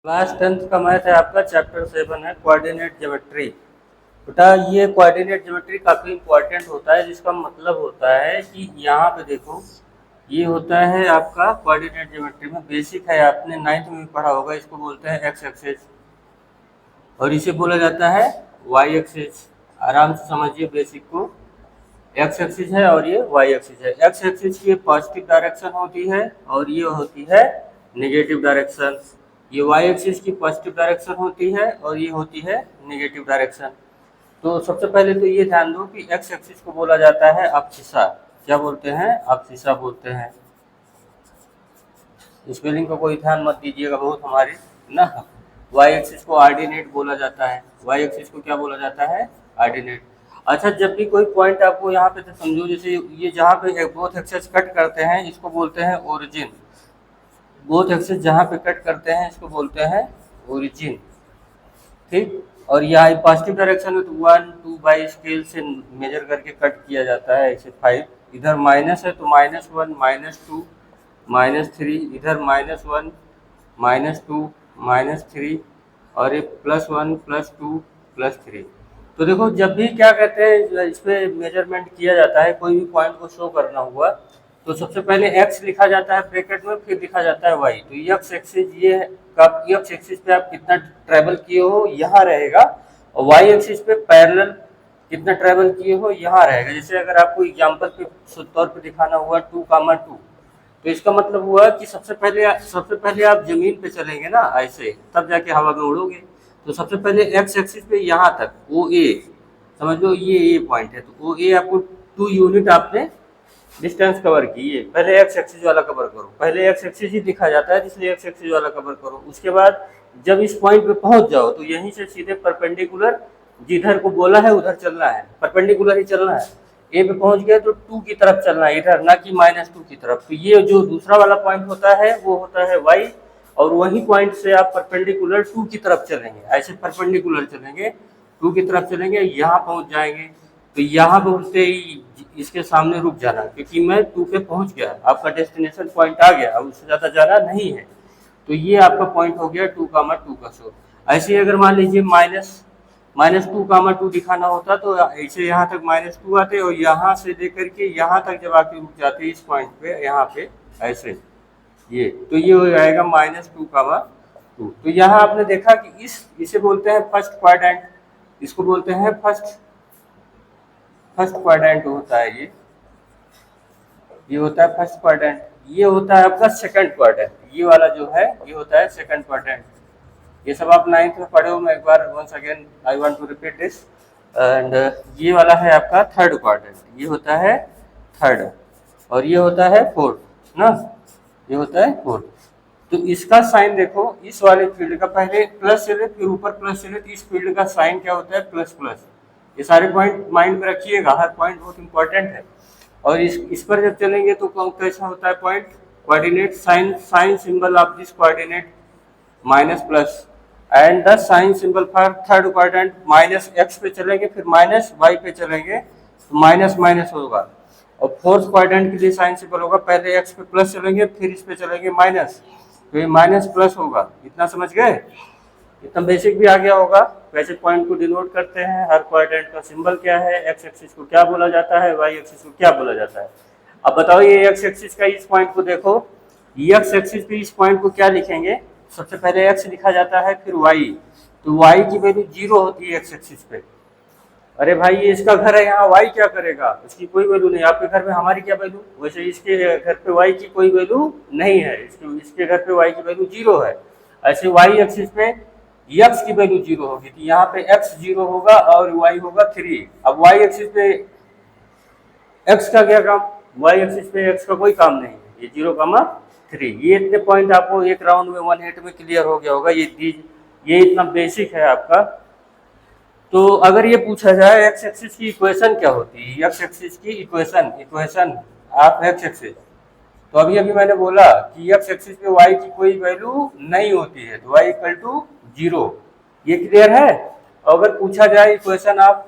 Class 10th का math है आपका चैप्टर 7 है कोऑर्डिनेट ज्योमेट्री। बेटा ये कोऑर्डिनेट ज्योमेट्री काफ़ी इंपॉर्टेंट होता है, जिसका मतलब होता है कि यहाँ पे देखो ये होता है आपका कोऑर्डिनेट ज्योमेट्री में बेसिक है, आपने 9th में भी पढ़ा होगा। इसको बोलते हैं एक्स एक्सिस और इसे बोला जाता है वाई एक्सिस। आराम से समझिए बेसिक को। एक्स एक्सिस है और ये वाई एक्सिस है। एक्स एक्सिस की पॉजिटिव डायरेक्शन होती है और ये होती है नेगेटिव डायरेक्शन। ये वाई एक्सिस की पॉजिटिव डायरेक्शन होती है और ये होती है नेगेटिव डायरेक्शन। तो सबसे पहले तो ये ध्यान दो कि एक्स एक्सिस को बोला जाता है अब्सिसा। क्या बोलते हैं? अब्सिसा बोलते हैं। स्पेलिंग को कोई ध्यान मत दीजिएगा बहुत हमारे ना। वाई एक्सिस को ऑर्डिनेट बोला जाता है। वाई एक्सिस को क्या बोला जाता है? ऑर्डिनेट। अच्छा, जब भी कोई पॉइंट आपको यहाँ पे तो समझो, जैसे ये जहाँ पे बोथ एक्सिस कट करते हैं इसको बोलते हैं ओरिजिन। बोथ एक्सिस जहाँ पे कट करते हैं इसको बोलते हैं ओरिजिन। ठीक। और यहाँ पॉजिटिव डायरेक्शन में तो 1 2 बाई स्केल से मेजर करके कट किया जाता है, ऐसे 5। इधर माइनस है तो -1 -2 -3, इधर -1 -2 -3 और ये +1 +2 +3। तो देखो जब भी क्या कहते हैं इस पे मेजरमेंट किया जाता है, कोई भी पॉइंट को शो करना हुआ तो सबसे पहले x लिखा जाता है ब्रैकेट में, फिर लिखा जाता है y। तो x एक्सिस ये x एक्सिस पे आप कितना ट्रेवल किए हो यहाँ रहेगा, और y एक्सिस पे पैरेलल कितना ट्रेवल किए हो यहाँ रहेगा। जैसे अगर आपको एग्जांपल पे तौर पे दिखाना हुआ 2,2, तो इसका मतलब हुआ कि सबसे पहले आप जमीन पे चलेंगे ना ऐसे, तब जाके हवा में उड़ोगे। तो सबसे पहले एक्स एक्सिस पे यहाँ तक ओ ए, समझ लो ये ए पॉइंट है, तो ओ ए आपको 2 यूनिट आपने डिस्टेंस कवर की। ये पहले एक्स एक्सिस वाला कवर करो, पहले एक्स एक्सिस ही दिखा जाता है इसलिए एक्स एक्सिस वाला कवर करो। उसके बाद जब इस पॉइंट पे पहुंच जाओ तो यहीं से सीधे परपेंडिकुलर जिधर को बोला है उधर चलना है, परपेंडिकुलर ही चलना है। ए पे पहुंच गए तो 2 की तरफ चलना है इधर, ना कि -2 की तरफ। तो ये जो दूसरा वाला पॉइंट होता है वो होता है वाई, और वही पॉइंट से आप परपेंडिकुलर 2 की तरफ चलेंगे, ऐसे परपेंडिकुलर चलेंगे 2 की तरफ चलेंगे, यहाँ पहुंच जाएंगे। तो यहाँ पहुंचते ही इसके सामने रुक जाना, क्योंकि मैं 2 पे पहुंच गया, आपका डेस्टिनेशन पॉइंट आ गया, अब उससे ज़्यादा जाना नहीं है। तो ये आपका पॉइंट हो गया 2,2 का शो। ऐसे ही अगर मान लीजिए -2,2 दिखाना होता तो ऐसे यहाँ तक -2 आते और यहाँ से लेकर के यहाँ तक जब आके रुक जाते इस पॉइंट पे, यहाँ पे ऐसे ये, तो ये हो जाएगा -2,2। तो यहाँ आपने देखा कि इसे बोलते हैं फर्स्ट क्वाड्रेंट, इसको बोलते हैं फर्स्ट क्वाड्रेंट होता है ये होता है फर्स्ट क्वाड्रेंट। ये होता है आपका सेकंड क्वाड्रेंट, ये वाला जो है ये होता है सेकंड क्वाड्रेंट। ये सब आप 9th में पढ़े हो, मैं एक बार once again I want to repeat this. And ये वाला है आपका थर्ड क्वाड्रेंट, ये होता है थर्ड, और ये होता है फोर्थ ना, ये होता है फोर्थ। तो इसका साइन देखो, इस वाले फील्ड का पहले प्लस चले फिर ऊपर प्लस चले, तो इस फील्ड का साइन क्या होता है? Plus plus. ये सारे पॉइंट माइंड में रखिएगा, हर पॉइंट बहुत इंपॉर्टेंट है। और इस पर जब चलेंगे तो कैसा होता है point? Coordinate sign symbol of this coordinate minus plus, and the sign symbol for third quadrant -x पे चलेंगे, फिर -y पे चलेंगे तो माइनस माइनस होगा। और फोर्थ क्वाड्रेंट के लिए साइन सिंबल होगा, पहले x पे प्लस चलेंगे फिर इस पे चलेंगे माइनस, तो ये माइनस प्लस होगा। इतना समझ गए? इतना बेसिक भी आ गया होगा। वैसे पॉइंट को डिनोट करते हैं, हर क्वाड्रेंट का सिंबल क्या है, एक्स एक्सिस को क्या बोला जाता है, वाई एक्सिस को क्या बोला जाता है। अब बताओ ये एक्स एक्सिस का इस पॉइंट को देखो, एक्स एक्सिस पे इस पॉइंट को क्या लिखेंगे? सबसे पहले एक्स लिखा जाता है फिर वाई, तो वाई की वैल्यू 0 होती है एक्स एक्सिस पे। अरे भाई ये इसका घर है, यहाँ वाई क्या करेगा? इसकी कोई वैल्यू नहीं। आपके घर में हमारी क्या वैल्यू? वैसे इसके घर पे वाई की कोई वैल्यू नहीं है, इसके घर पे वाई की वैल्यू 0 है। ऐसे वाई एक्सिस पे एक्स की वैल्यू 0 होगी, तो यहाँ पे एक्स 0 होगा और वाई होगा 3। अब वाई एक्सिस पे एक्स का क्या काम? वाई एक्सिस पे एक्स का कोई काम नहीं है, ये 0,3। ये इतने पॉइंट आपको एक राउंड में 1 हिट में क्लियर हो गया होगा। ये इतना बेसिक है आपका। तो अगर ये पूछा जाए एक्स एक्सिस की इक्वेशन क्या होती है, एक्स एक्सिस की इक्वेशन ऑफ एक्स एक्सिस, तो अभी मैंने बोला कि एक्स एक्सिस पे वाई की कोई वैल्यू नहीं होती है, तो वाई इक्वल टू 0। ये क्लियर है? अगर पूछा जाए इक्वेशन ऑफ,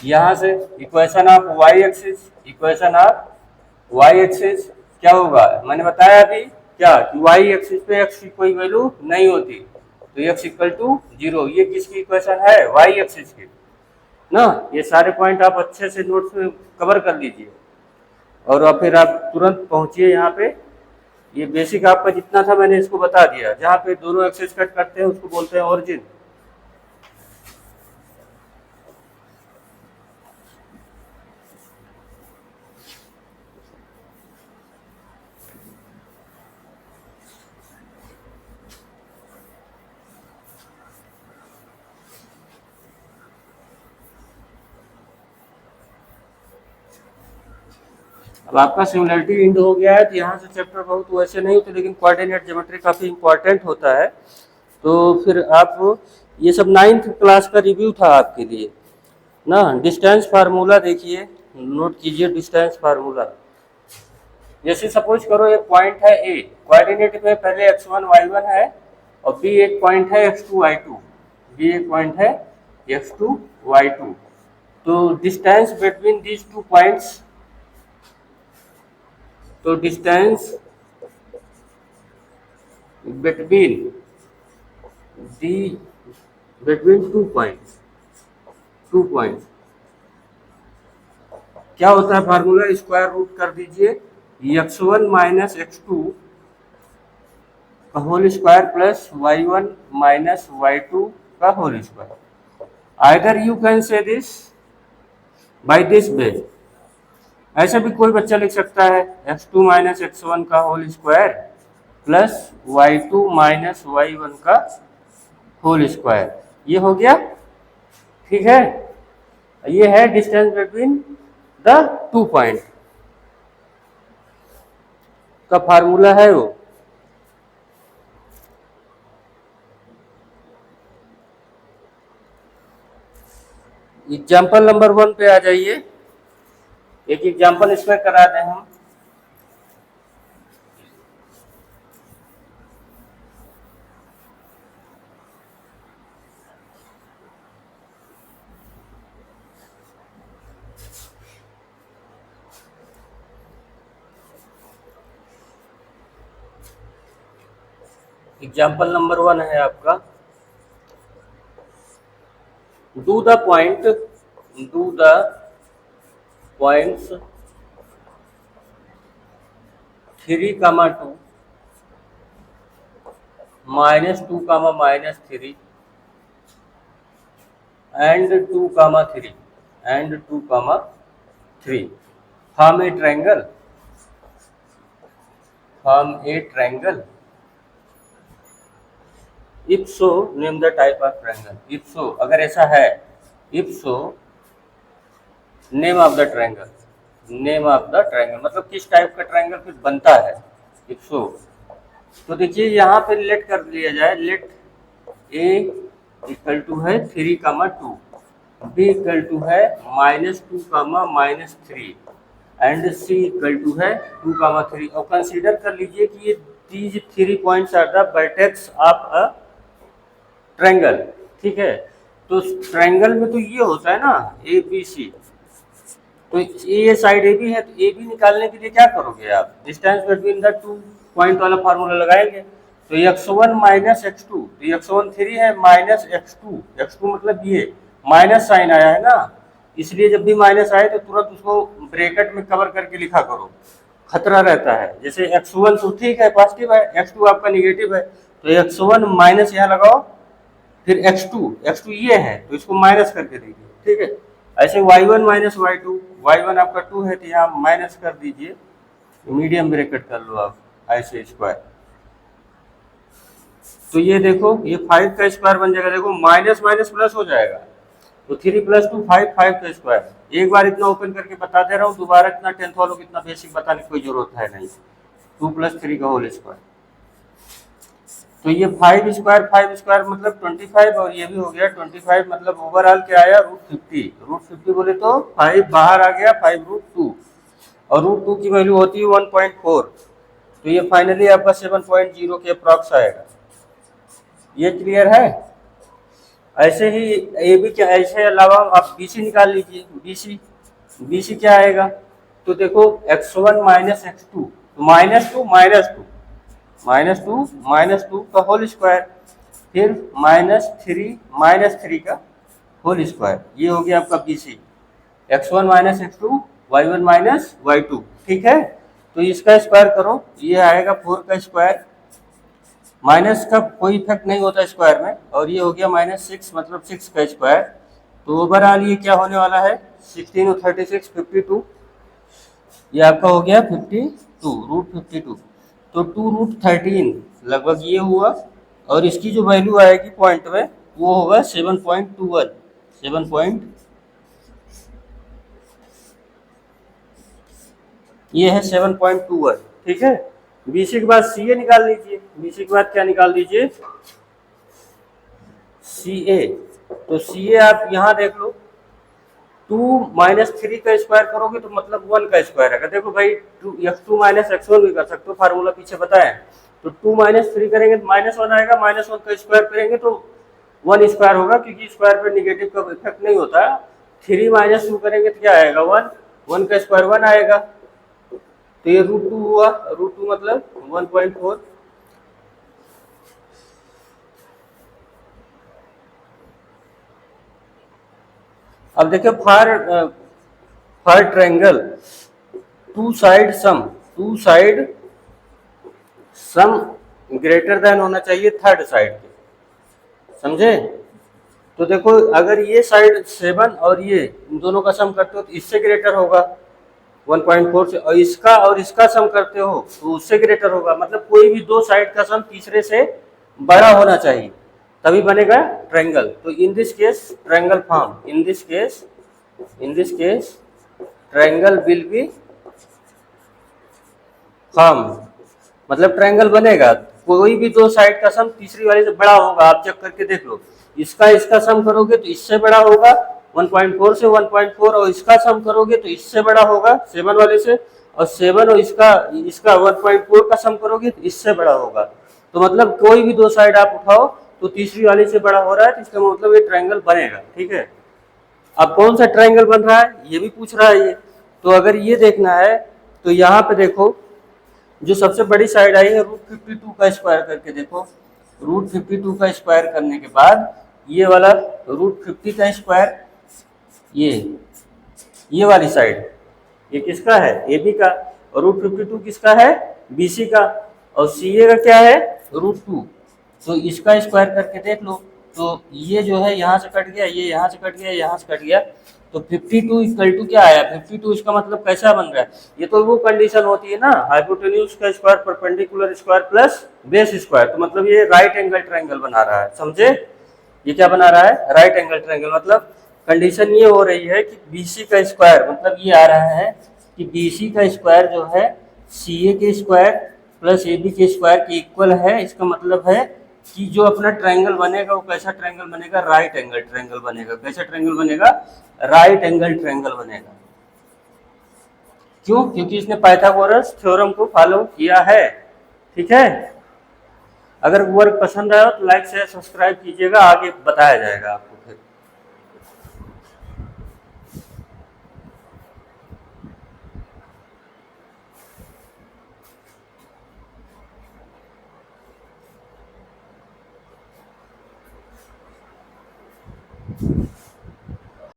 यहाँ से इक्वेशन ऑफ वाई एक्सिस क्या होगा? मैंने बताया अभी क्या कि वाई एक्सिस पे एक्स की कोई वैल्यू नहीं होती, तो एक्स इक्वल टू 0। ये किसकी इक्वेशन है? वाई एक्सिस की ना। ये सारे पॉइंट आप अच्छे से नोट्स में कवर कर लीजिए और अब फिर आप तुरंत पहुंचिए यहाँ पे। ये बेसिक आपका जितना था मैंने इसको बता दिया। जहाँ पे दोनों एक्सिस कट करते हैं उसको बोलते हैं ओरिजिन। अब आपका सिमिलरिटी इंड हो गया है, तो यहाँ से चैप्टर बहुत वैसे नहीं होते, लेकिन कोऑर्डिनेट ज्योमेट्री काफ़ी इंपॉर्टेंट होता है। तो फिर आप ये सब 9th क्लास का रिव्यू था आपके लिए ना। डिस्टेंस फार्मूला देखिए, नोट कीजिए डिस्टेंस फार्मूला। जैसे सपोज करो एक पॉइंट है ए, कोऑर्डिनेट में पहले x1 y1 है और बी एक पॉइंट है x2 y2, बी एक पॉइंट है x2 y2। तो distance between these two points, तो distance between the between two points क्या होता है फार्मूला? स्क्वायर रूट कर दीजिए x1 माइनस x2 का whole square plus y1 minus y2 का whole square. Either you can say this by this way, ऐसा भी कोई बच्चा लिख सकता है x2 माइनस x1 का whole square plus y2 minus y1 का होल स्क्वायर। ये हो गया, ठीक है। ये है distance between the two point का फार्मूला है वो। एग्जाम्पल नंबर 1 पे आ जाइए। एक एग्जाम्पल इसमें करा दें हम। एग्जाम्पल नंबर 1 है आपका, do the points 3,2 -2, -3 and 2,3 form a triangle, if so name the type of triangle। if so अगर ऐसा है, if so name of the triangle, मतलब किस टाइप का ट्रायंगल फिर बनता है if so। तो देखिए यहाँ पे लेट कर लिया जाए, लेट a इक्वल टू है 3,2, b इक्वल टू है -2, -3 एंड c इक्वल टू है 2,3। और कंसीडर कर लीजिए कि ये these 3 points are the vertex of a triangle, ठीक है। तो ट्रायंगल में तो ये होता है ना ए बी सी, तो ये साइड ए बी है, तो ए बी निकालने के लिए क्या करोगे आप? Distance between the two point वाला फार्मूला लगाएंगे। तो x1 माइनस x2, तो x1 3 है माइनस x2 मतलब ये माइनस साइन आया है ना, इसलिए जब भी माइनस आए तो तुरंत उसको ब्रैकेट में कवर करके लिखा करो, खतरा रहता है। जैसे x1 तो ठीक है पॉजिटिव है, x2 आपका निगेटिव है, तो x1 माइनस यहाँ लगाओ, फिर x2 ये है तो इसको माइनस करके देखिए, ठीक है। ऐसे y1 माइनस y2, y1 आपका 2 है तो यहाँ माइनस कर दीजिए, मीडियम ब्रैकेट कर लो आप ऐसे स्क्वायर। तो ये देखो ये 5 का स्क्वायर बन जाएगा, देखो माइनस माइनस प्लस हो जाएगा, तो 3 + 2 5 का स्क्वायर। एक बार इतना ओपन करके बता दे रहा हूँ, दोबारा इतना 10th वालों को इतना बेसिक बताने की कोई जरूरत है नहीं। 2 + 3 का होल स्क्वायर, तो ये 5 स्क्वायर मतलब 25, और ये भी हो गया 25, मतलब ओवरऑल क्या आया √50 बोले तो 5 बाहर आ गया, 5√2, और √2 की वैल्यू होती है 1.4, तो ये फाइनली आपका 7.0 के अप्रॉक्स आएगा। ये क्लियर है? ऐसे ही ए बी क्या, ऐसे अलावा आप बी सी निकाल लीजिए। बी सी क्या आएगा? तो देखो x1 माइनस x2, -2 -2 -2 का होल स्क्वायर, फिर -3 का होल स्क्वायर, ये हो गया आपका BC। x1 minus x2, y1 minus y2, ठीक है। तो इसका स्क्वायर करो, ये आएगा 4 का स्क्वायर, माइनस का कोई इफेक्ट नहीं होता स्क्वायर में, और ये हो गया -6 मतलब 6 का स्क्वायर। तो ओवरऑल ये क्या होने वाला है, 16 और 36 52, ये आपका हो गया 52 √52। तो 2√13 लगभग ये हुआ, और इसकी जो वैल्यू आएगी पॉइंट में वो होगा 7.21, 7 ये है 7.21, ठीक है। BC के बाद CA निकाल लीजिए, BC के बाद क्या निकाल दीजिए, CA। तो CA आप यहाँ देख लो, 2 - 3 का स्क्वायर करोगे तो मतलब 1 का स्क्वायर है। देखो भाई, x2 - x1 भी कर सकते हो, फार्मूला पीछे बताया। तो 2 - 3 करेंगे तो -1 आएगा, -1 का स्क्वायर करेंगे तो 1 स्क्वायर होगा, क्योंकि स्क्वायर पर निगेटिव का इफेक्ट नहीं होता। 3 - 2 करेंगे तो क्या आएगा, 1, 1 का स्क्वायर 1 आएगा। तो ये √2 हुआ, √2 मतलब 1.4। अब देखिए, for triangle two side sum greater than होना चाहिए थर्ड साइड के, समझे। तो देखो, अगर ये साइड 7 और ये इन दोनों का सम करते हो तो इससे ग्रेटर होगा 1.4 से, और इसका सम करते हो तो उससे ग्रेटर होगा। मतलब कोई भी दो साइड का सम तीसरे से बड़ा होना चाहिए, तभी बनेगा ट्रायंगल। तो in this case triangle form, in this case triangle will be form, मतलब ट्रायंगल बनेगा। कोई भी दो साइड का सम तीसरी वाले से बड़ा होगा, आप चेक करके देख लो। इसका सम करोगे तो इससे बड़ा होगा 1.4 से 1.4, और इसका सम करोगे तो इससे बड़ा होगा 7 वाले से, और 7 और इसका 1.4 का सम करोगे तो इससे बड़ा होगा। तो मतलब कोई भी दो साइड आप उठाओ तो तीसरी वाले से बड़ा हो रहा है, तो इसका मतलब ये ट्रायंगल बनेगा, ठीक है। अब कौन सा ट्रायंगल बन रहा है ये भी पूछ रहा है ये। तो अगर ये देखना है तो यहाँ पे देखो, जो सबसे बड़ी साइड आई है √52 का स्क्वायर करके देखो। √52 का स्क्वायर करने के बाद ये वाला √50 का स्क्वायर, ये वाली साइड, ये किसका है, AB का, और √52 किसका है, BC का, और CA का क्या है, √2। तो इसका स्क्वायर करके देख लो। तो ये जो है यहाँ से कट गया, ये यहाँ से कट गया, यहाँ से कट गया, तो 52 इक्वल टू क्या आया, 52 इसका मतलब कैसा बन रहा है, ये तो वो कंडीशन होती है ना, हाइपोटेन्यूज का square perpendicular square plus base square. तो मतलब ये राइट एंगल ट्रायंगल बना रहा है, समझे। ये क्या बना रहा है, राइट एंगल ट्रायंगल। मतलब कंडीशन ये हो रही है कि BC का स्क्वायर, मतलब ये आ रहा है कि BC का स्क्वायर जो है CA के स्क्वायर प्लस AB के स्क्वायर के इक्वल है। इसका मतलब है कि जो अपना ट्रायंगल बनेगा वो कैसा ट्रायंगल बनेगा, राइट एंगल ट्रायंगल बनेगा। कैसा ट्रायंगल बनेगा, राइट एंगल ट्रायंगल बनेगा। क्यों, क्योंकि इसने पाइथागोरस थ्योरम को फॉलो किया है, ठीक है। अगर वर्क पसंद आया तो लाइक शेयर सब्सक्राइब कीजिएगा, आगे बताया जाएगा आपको फिर।